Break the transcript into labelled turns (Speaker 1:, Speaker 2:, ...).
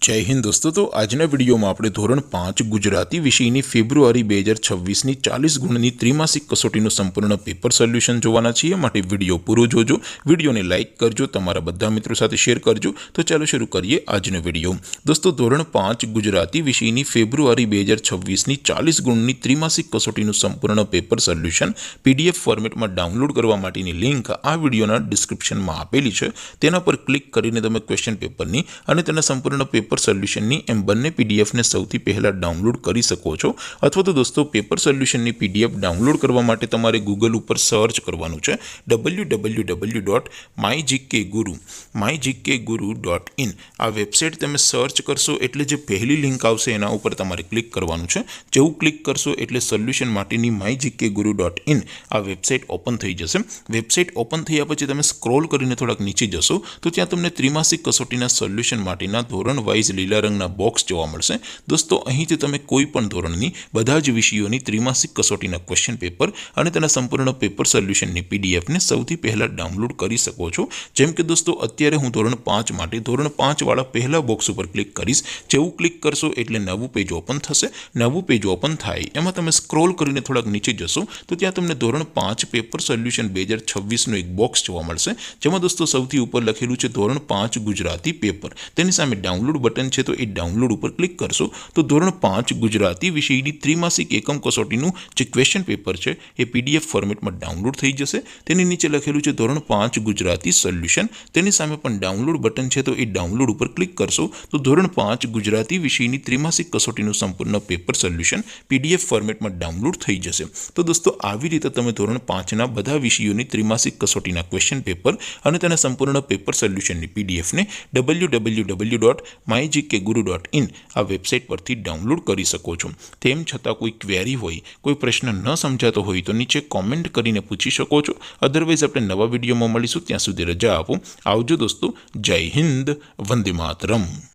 Speaker 1: जय हिंद दोस्तों। तो आजना विडियो में આપણે ધોરણ 5 ગુજરાતી વિષયની ફેબ્રુઆરી 2026 ની 40 ગુણની ત્રિમાસિક કસોટીનું સંપૂર્ણ પેપર સોલ્યુશન જોવાના છીએ। માટે વિડિયો પૂરો જોજો, વિડિયોને લાઈક કરજો, તમારા બધા મિત્રો સાથે શેર કરજો। તો ચાલો શરૂ કરીએ આજનો વિડિયો। દોસ્તો ધોરણ 5 ગુજરાતી વિષયની ફેબ્રુઆરી 2026 ની 40 ગુણની ત્રિમાસિક કસોટીનું સંપૂર્ણ પેપર સોલ્યુશન પીડીએફ ફોર્મેટમાં ડાઉનલોડ કરવા માટેની લિંક આ વિડિયોના ડિસ્ક્રિપ્શનમાં આપેલી છે। તેના પર ક્લિક કરીને તમે ક્વેશ્ચન પેપરની અને તેના સંપૂર્ણ પેપર સોલ્યુશનની એમ બંને પીડીએફને સૌથી પહેલા ડાઉનલોડ કરી શકો છો। અથવા તો દોસ્તો પેપર સોલ્યુશનની પીડીએફ ડાઉનલોડ કરવા માટે તમારે ગૂગલ ઉપર સર્ચ કરવાનું છે www.mygkguru.in। આ વેબસાઇટ તમે સર્ચ કરશો એટલે જે પહેલી લિંક આવશે એના ઉપર તમારે ક્લિક કરવાનું છે। જેવું ક્લિક કરશો એટલે સોલ્યુશન માટેની mygkguru.in આ વેબસાઇટ ઓપન થઈ જશે। વેબસાઇટ ઓપન થયા પછી તમે સ્ક્રોલ કરીને થોડાક નીચે જશો તો ત્યાં તમને ત્રિમાસિક કસોટીના સોલ્યુશન માટેના ધોરણ વાઇઝ લીલા રંગના બોક્સ જોવા મળશે। દોસ્તો અહીંથી તમે કોઈ પણ ધોરણની બધા જ વિષયોની ત્રિમાસિક કસોટીના ક્વેશ્ચન પેપર અને તેના સંપૂર્ણ પેપર સોલ્યુશનની પીડીએફને સૌથી પહેલા ડાઉનલોડ કરી શકો છો। જેમ કે દોસ્તો અત્યારે હું ધોરણ 5 માટે ધોરણ 5 વાળા પહેલા બોક્સ ઉપર ક્લિક કરીશ। જેવું ક્લિક કરશો એટલે નવું પેજ ઓપન થશે। નવું પેજ ઓપન થાય એમાં તમે સ્ક્રોલ કરીને થોડાક નીચે જશો તો ત્યાં તમને ધોરણ 5 પેપર સોલ્યુશન 2026નું એક બોક્સ જોવા મળશે, જેમાં દોસ્તો સૌથી ઉપર લખેલું છે ધોરણ 5 ગુજરાતી પેપર। તેની સામે ડાઉનલોડ બટન છે, તો એ ડાઉનલોડ ઉપર ક્લિક કરશો તો ધોરણ 5 ગુજરાતી વિષયની ત્રિમાસિક એકમ કસોટીનું જે ક્વેશ્ચન પેપર છે એ પીડીએફ ફોર્મેટમાં ડાઉનલોડ થઈ જશે। તેની નીચે લખેલું છે ધોરણ 5 ગુજરાતી સોલ્યુશન, તેની સામે પણ ડાઉનલોડ બટન છે, તો એ ડાઉનલોડ ઉપર ક્લિક કરશો તો ધોરણ 5 ગુજરાતી વિષયની ત્રિમાસિક કસોટીનું સંપૂર્ણ પેપર સોલ્યુશન પીડીએફ ફોર્મેટમાં ડાઉનલોડ થઈ જશે। તો દોસ્તો આવી રીતે તમે ધોરણ 5ના બધા વિષયોની ત્રિમાસિક કસોટીના ક્વેશ્ચન પેપર અને તેના સંપૂર્ણ પેપર સોલ્યુશનની પીડીએફને www.mygkguru.in આ વેબસાઇટ પરથી ડાઉનલોડ કરી શકો છો। તેમ છતાં કોઈ ક્વેરી હોય, કોઈ પ્રશ્ન ન સમજાતો હોય તો નીચે કોમેન્ટ કરીને પૂછી શકો છો। અધરવાઇઝ આપણે નવા વિડીયોમાં મળીશું, ત્યાં સુધી રજા આપો। આવજો દોસ્તો, જય હિન્દ, વંદે માતરમ।